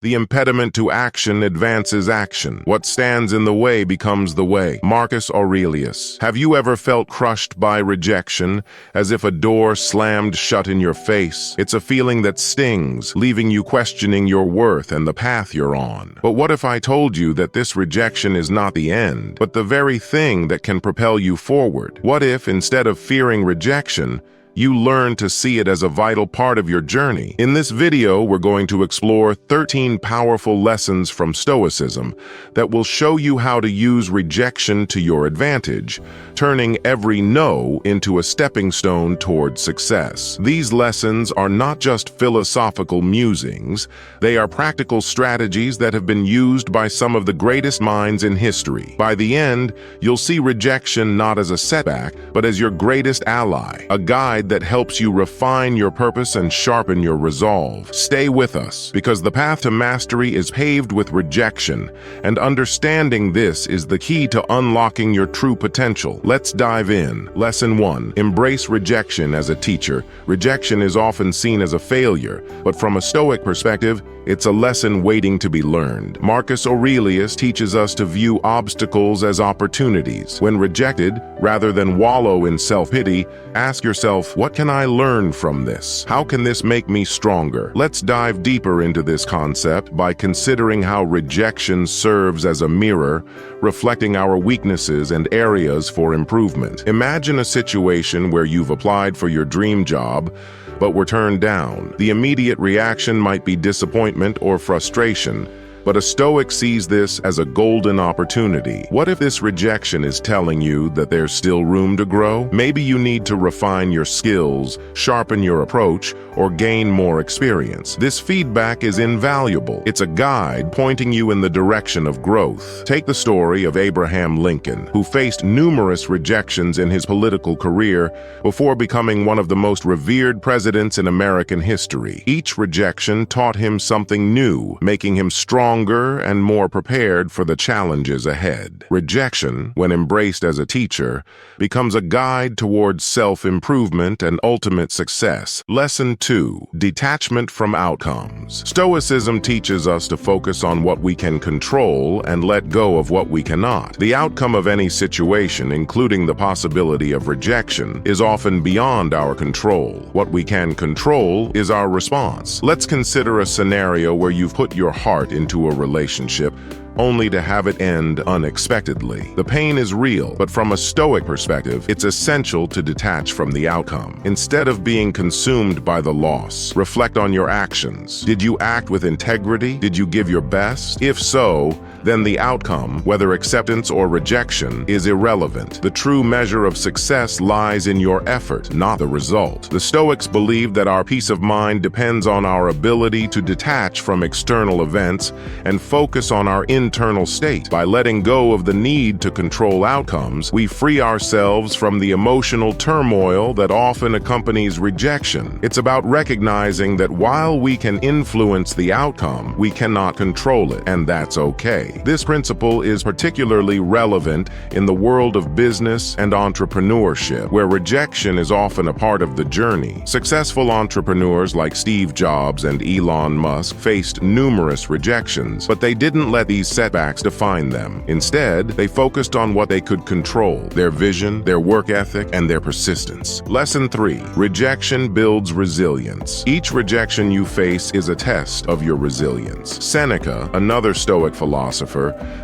The impediment to action advances action. What stands in the way becomes the way. Marcus Aurelius. Have you ever felt crushed by rejection, as if a door slammed shut in your face? It's a feeling that stings, leaving you questioning your worth and the path you're on. But what if I told you that this rejection is not the end, but the very thing that can propel you forward? What if, instead of fearing rejection, you learn to see it as a vital part of your journey? In this video, we're going to explore 13 powerful lessons from Stoicism that will show you how to use rejection to your advantage, turning every no into a stepping stone toward success. These lessons are not just philosophical musings, they are practical strategies that have been used by some of the greatest minds in history. By the end, you'll see rejection not as a setback, but as your greatest ally, a guide that helps you refine your purpose and sharpen your resolve. Stay with us, because the path to mastery is paved with rejection, and understanding this is the key to unlocking your true potential. Let's dive in. Lesson 1. Embrace rejection as a teacher. Rejection is often seen as a failure, but from a Stoic perspective, it's a lesson waiting to be learned. Marcus Aurelius teaches us to view obstacles as opportunities. When rejected, rather than wallow in self-pity, ask yourself, what can I learn from this? How can this make me stronger? Let's dive deeper into this concept by considering how rejection serves as a mirror, reflecting our weaknesses and areas for improvement. Imagine a situation where you've applied for your dream job, but were turned down. The immediate reaction might be disappointment or frustration, but a Stoic sees this as a golden opportunity. What if this rejection is telling you that there's still room to grow? Maybe you need to refine your skills, sharpen your approach, or gain more experience. This feedback is invaluable. It's a guide pointing you in the direction of growth. Take the story of Abraham Lincoln, who faced numerous rejections in his political career before becoming one of the most revered presidents in American history. Each rejection taught him something new, making him stronger and more prepared for the challenges ahead. Rejection, when embraced as a teacher, becomes a guide towards self-improvement and ultimate success. Lesson 2. Detachment from outcomes. Stoicism teaches us to focus on what we can control and let go of what we cannot. The outcome of any situation, including the possibility of rejection, is often beyond our control. What we can control is our response. Let's consider a scenario where you've put your heart into a relationship only to have it end unexpectedly. The pain is real, but from a Stoic perspective, it's essential to detach from the outcome. Instead of being consumed by the loss, reflect on your actions. Did you act with integrity? Did you give your best? If so, then the outcome, whether acceptance or rejection, is irrelevant. The true measure of success lies in your effort, not the result. The Stoics believe that our peace of mind depends on our ability to detach from external events and focus on our internal state. By letting go of the need to control outcomes, we free ourselves from the emotional turmoil that often accompanies rejection. It's about recognizing that while we can influence the outcome, we cannot control it, and that's okay. This principle is particularly relevant in the world of business and entrepreneurship, where rejection is often a part of the journey. Successful entrepreneurs like Steve Jobs and Elon Musk faced numerous rejections, but they didn't let these setbacks define them. Instead, they focused on what they could control: their vision, their work ethic, and their persistence. Lesson 3. Rejection builds resilience. Each rejection you face is a test of your resilience. Seneca, another Stoic philosopher,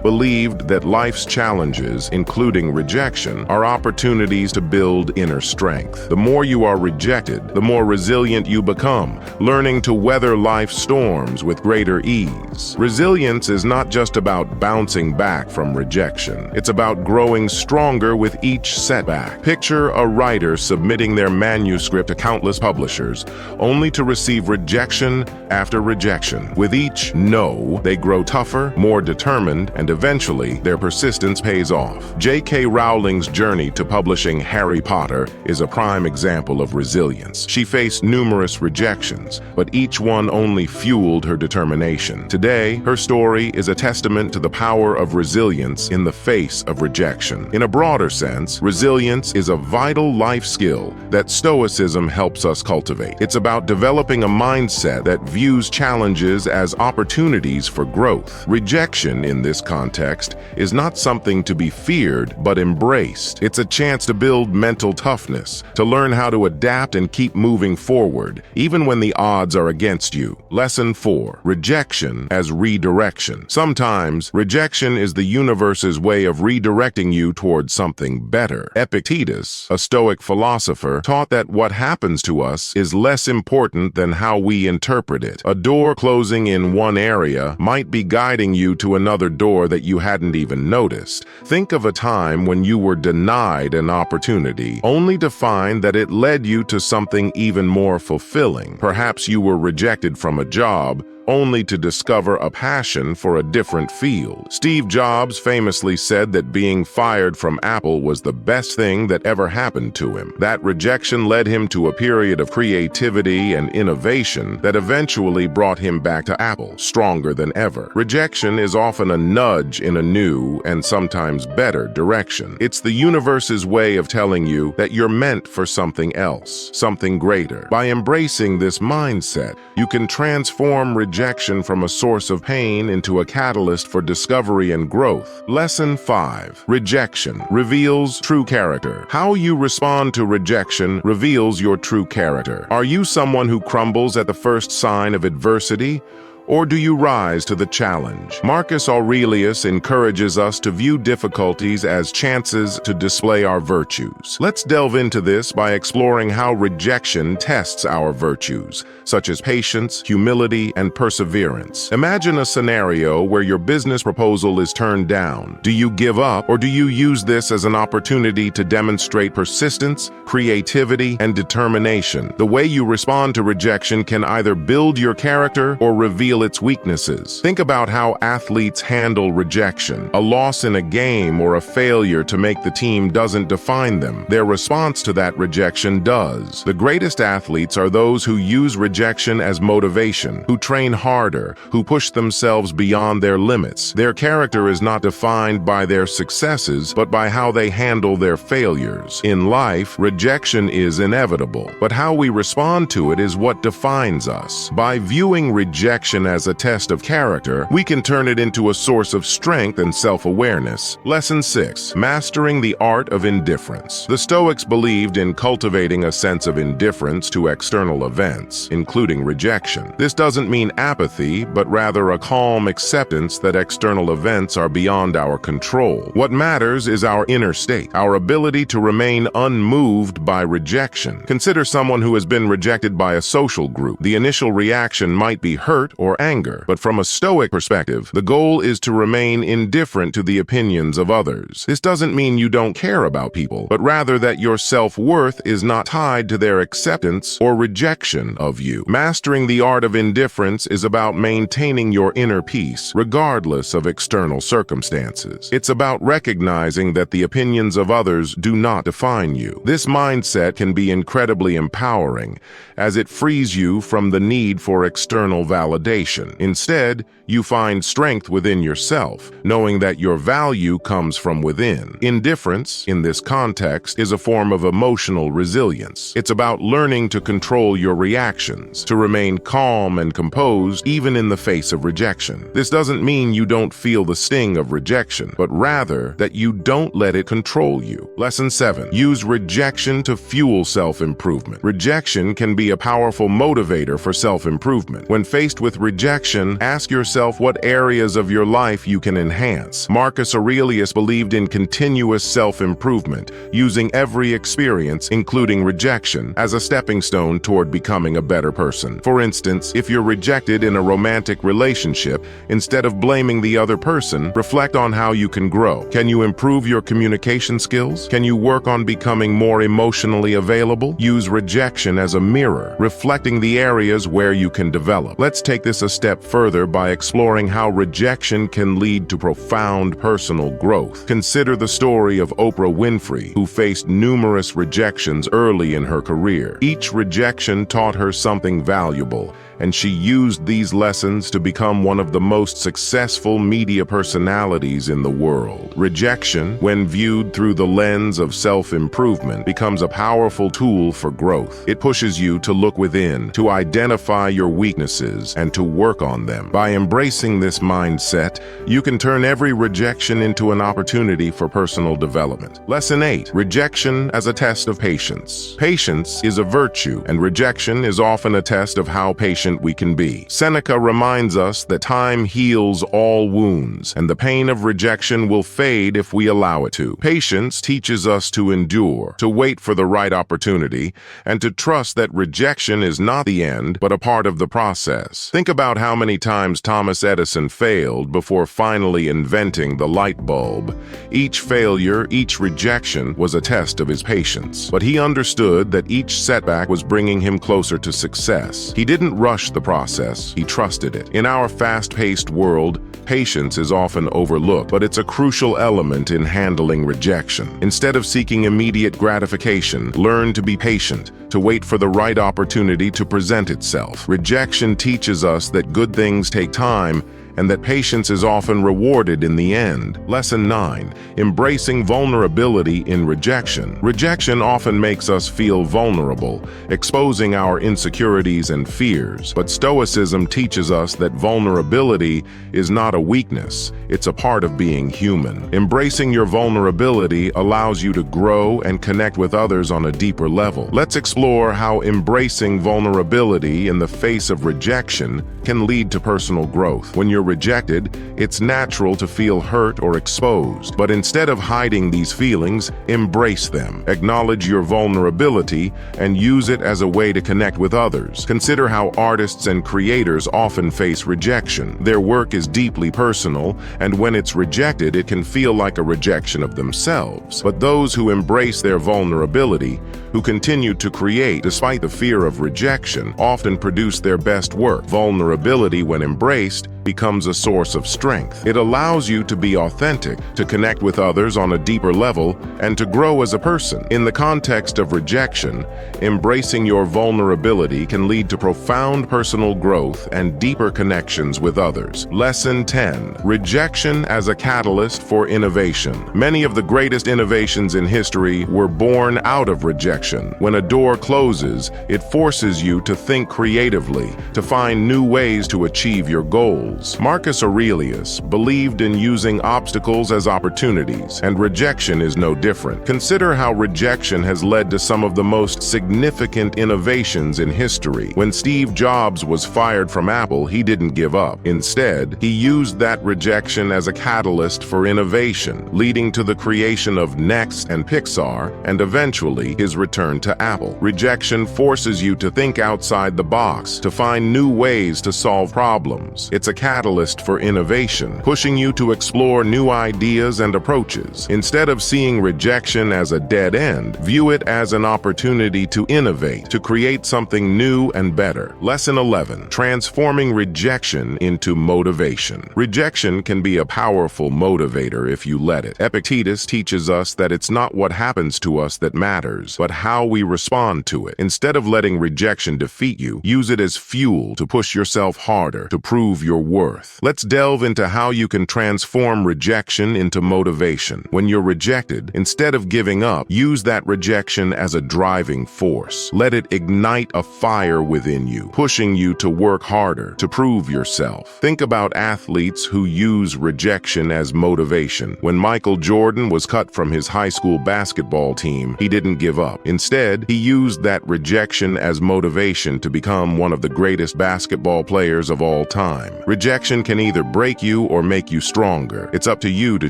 believed that life's challenges, including rejection, are opportunities to build inner strength. The more you are rejected, the more resilient you become, learning to weather life's storms with greater ease. Resilience is not just about bouncing back from rejection. It's about growing stronger with each setback. Picture a writer submitting their manuscript to countless publishers, only to receive rejection after rejection. With each no, they grow tougher, more determined, and eventually their persistence pays off. J.K. Rowling's journey to publishing Harry Potter is a prime example of resilience. She faced numerous rejections, but each one only fueled her determination. Today, her story is a testament testament to the power of resilience in the face of rejection. In a broader sense, resilience is a vital life skill that Stoicism helps us cultivate. It's about developing a mindset that views challenges as opportunities for growth. Rejection, in this context, is not something to be feared but embraced. It's a chance to build mental toughness, to learn how to adapt and keep moving forward, even when the odds are against you. Lesson 4. Rejection as redirection. Sometimes, rejection is the universe's way of redirecting you towards something better. Epictetus, a Stoic philosopher, taught that what happens to us is less important than how we interpret it. A door closing in one area might be guiding you to another door that you hadn't even noticed. Think of a time when you were denied an opportunity, only to find that it led you to something even more fulfilling. Perhaps you were rejected from a job, only to discover a passion for a different field. Steve Jobs famously said that being fired from Apple was the best thing that ever happened to him. That rejection led him to a period of creativity and innovation that eventually brought him back to Apple, stronger than ever. Rejection is often a nudge in a new and sometimes better direction. It's the universe's way of telling you that you're meant for something else, something greater. By embracing this mindset, you can transform rejection from a source of pain into a catalyst for discovery and growth. Lesson 5. Rejection reveals true character. How you respond to rejection reveals your true character. Are you someone who crumbles at the first sign of adversity? Or do you rise to the challenge? Marcus Aurelius encourages us to view difficulties as chances to display our virtues. Let's delve into this by exploring how rejection tests our virtues, such as patience, humility, and perseverance. Imagine a scenario where your business proposal is turned down. Do you give up, or do you use this as an opportunity to demonstrate persistence, creativity, and determination? The way you respond to rejection can either build your character or reveal its weaknesses. Think about how athletes handle rejection. A loss in a game or a failure to make the team doesn't define them. Their response to that rejection does. The greatest athletes are those who use rejection as motivation, who train harder, who push themselves beyond their limits. Their character is not defined by their successes, but by how they handle their failures. In life, rejection is inevitable, but how we respond to it is what defines us. By viewing rejection as a test of character, we can turn it into a source of strength and self-awareness. Lesson 6. Mastering the art of indifference. The Stoics believed in cultivating a sense of indifference to external events, including rejection. This doesn't mean apathy, but rather a calm acceptance that external events are beyond our control. What matters is our inner state, our ability to remain unmoved by rejection. Consider someone who has been rejected by a social group. The initial reaction might be hurt or anger, but from a Stoic perspective, the goal is to remain indifferent to the opinions of others. This doesn't mean you don't care about people, but rather that your self-worth is not tied to their acceptance or rejection of you. Mastering the art of indifference is about maintaining your inner peace, regardless of external circumstances. It's about recognizing that the opinions of others do not define you. This mindset can be incredibly empowering, as it frees you from the need for external validation. Instead, you find strength within yourself, knowing that your value comes from within. Indifference, in this context, is a form of emotional resilience. It's about learning to control your reactions, to remain calm and composed even in the face of rejection. This doesn't mean you don't feel the sting of rejection, but rather that you don't let it control you. Lesson 7. Use rejection to fuel self-improvement. Rejection can be a powerful motivator for self-improvement. When faced with rejection, ask yourself what areas of your life you can enhance. Marcus Aurelius believed in continuous self-improvement, using every experience, including rejection, as a stepping stone toward becoming a better person. For instance, if you're rejected in a romantic relationship, instead of blaming the other person, reflect on how you can grow. Can you improve your communication skills? Can you work on becoming more emotionally available? Use rejection as a mirror, reflecting the areas where you can develop. Let's take this a step further by exploring how rejection can lead to profound personal growth. Consider the story of Oprah Winfrey, who faced numerous rejections early in her career. Each rejection taught her something valuable, and she used these lessons to become one of the most successful media personalities in the world. Rejection, when viewed through the lens of self-improvement, becomes a powerful tool for growth. It pushes you to look within, to identify your weaknesses, and to work on them. By embracing this mindset, you can turn every rejection into an opportunity for personal development. Lesson 8. Rejection as a test of patience. Patience is a virtue, and rejection is often a test of how patient we can be. Seneca reminds us that time heals all wounds, and the pain of rejection will fade if we allow it to. Patience teaches us to endure, to wait for the right opportunity, and to trust that rejection is not the end, but a part of the process. Think about how many times Thomas Edison failed before finally inventing the light bulb. Each failure, each rejection was a test of his patience, but he understood that each setback was bringing him closer to success. He didn't rush the process, he trusted it. In our fast-paced world, patience is often overlooked, but it's a crucial element in handling rejection. Instead of seeking immediate gratification, learn to be patient, to wait for the right opportunity to present itself. Rejection teaches us that good things take time, and that patience is often rewarded in the end. Lesson 9. Embracing vulnerability in rejection. Rejection often makes us feel vulnerable, exposing our insecurities and fears. But Stoicism teaches us that vulnerability is not a weakness, it's a part of being human. Embracing your vulnerability allows you to grow and connect with others on a deeper level. Let's explore how embracing vulnerability in the face of rejection can lead to personal growth. When you're rejected, it's natural to feel hurt or exposed. But instead of hiding these feelings, embrace them. Acknowledge your vulnerability and use it as a way to connect with others. Consider how artists and creators often face rejection. Their work is deeply personal, and when it's rejected, it can feel like a rejection of themselves. But those who embrace their vulnerability, who continue to create despite the fear of rejection, often produce their best work. Vulnerability, when embraced, becomes a source of strength. It allows you to be authentic, to connect with others on a deeper level, and to grow as a person. In the context of rejection, embracing your vulnerability can lead to profound personal growth and deeper connections with others. Lesson 10. Rejection as a catalyst for innovation. Many of the greatest innovations in history were born out of rejection. When a door closes, it forces you to think creatively, to find new ways to achieve your goals. Marcus Aurelius believed in using obstacles as opportunities, and rejection is no different. Consider how rejection has led to some of the most significant innovations in history. When Steve Jobs was fired from Apple, he didn't give up. Instead, he used that rejection as a catalyst for innovation, leading to the creation of Next and Pixar, and eventually his return to Apple. Rejection forces you to think outside the box, to find new ways to solve problems. It's a catalyst for innovation, pushing you to explore new ideas and approaches. Instead of seeing rejection as a dead end, view it as an opportunity to innovate, to create something new and better. Lesson 11. Transforming rejection into motivation. Rejection can be a powerful motivator if you let it. Epictetus teaches us that it's not what happens to us that matters, but how we respond to it. Instead of letting rejection defeat you, use it as fuel to push yourself harder, to prove your worth. Let's delve into how you can transform rejection into motivation. When you're rejected, instead of giving up, use that rejection as a driving force. Let it ignite a fire within you, pushing you to work harder, to prove yourself. Think about athletes who use rejection as motivation. When Michael Jordan was cut from his high school basketball team, he didn't give up. Instead, he used that rejection as motivation to become one of the greatest basketball players of all time. Rejection can either break you or make you stronger. It's up to you to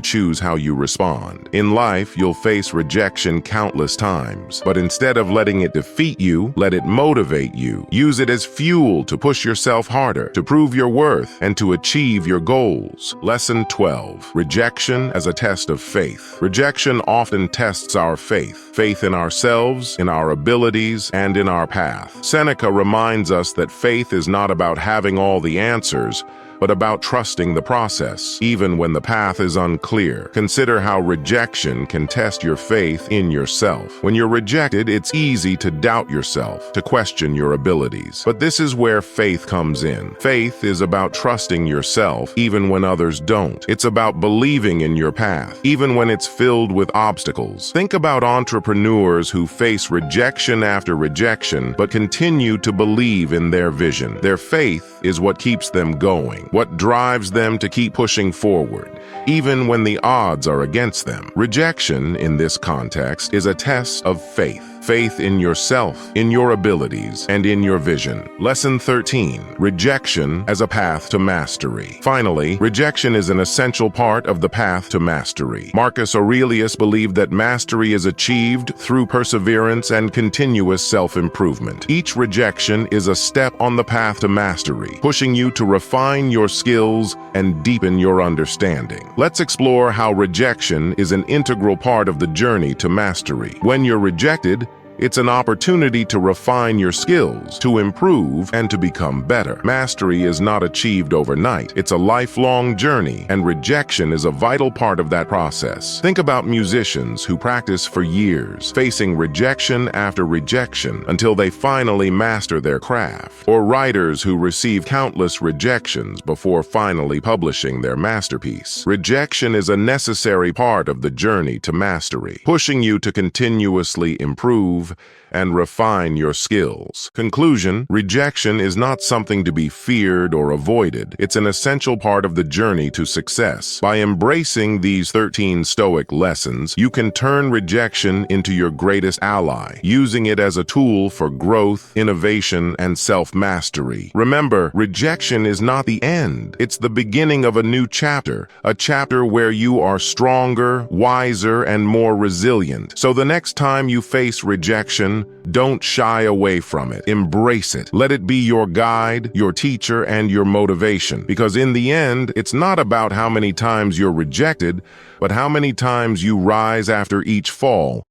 choose how you respond. In life, you'll face rejection countless times, but instead of letting it defeat you, let it motivate you. Use it as fuel to push yourself harder, to prove your worth, and to achieve your goals. Lesson 12. Rejection as a test of faith. Rejection often tests our faith in ourselves, in our abilities, and in our path. Seneca reminds us that faith is not about having all the answers, but about trusting the process, even when the path is unclear. Consider how rejection can test your faith in yourself. When you're rejected, it's easy to doubt yourself, to question your abilities. But this is where faith comes in. Faith is about trusting yourself, even when others don't. It's about believing in your path, even when it's filled with obstacles. Think about entrepreneurs who face rejection after rejection, but continue to believe in their vision. Their faith is what keeps them going, what drives them to keep pushing forward, even when the odds are against them. Rejection, in this context, is a test of faith. Faith in yourself, in your abilities, and in your vision. Lesson 13. Rejection as a path to mastery. Finally, rejection is an essential part of the path to mastery. Marcus Aurelius believed that mastery is achieved through perseverance and continuous self-improvement. Each rejection is a step on the path to mastery, pushing you to refine your skills and deepen your understanding. Let's explore how rejection is an integral part of the journey to mastery. When you're rejected, it's an opportunity to refine your skills, to improve, and to become better. Mastery is not achieved overnight. It's a lifelong journey, and rejection is a vital part of that process. Think about musicians who practice for years, facing rejection after rejection until they finally master their craft. Or writers who receive countless rejections before finally publishing their masterpiece. Rejection is a necessary part of the journey to mastery, pushing you to continuously improve and refine your skills. Conclusion: rejection is not something to be feared or avoided. It's an essential part of the journey to success. By embracing these 13 Stoic lessons, you can turn rejection into your greatest ally, using it as a tool for growth, innovation, and self-mastery. Remember, rejection is not the end. It's the beginning of a new chapter, a chapter where you are stronger, wiser, and more resilient. So the next time you face rejection, don't shy away from it. Embrace it. Let it be your guide, your teacher, and your motivation. Because in the end, it's not about how many times you're rejected, but how many times you rise after each fall.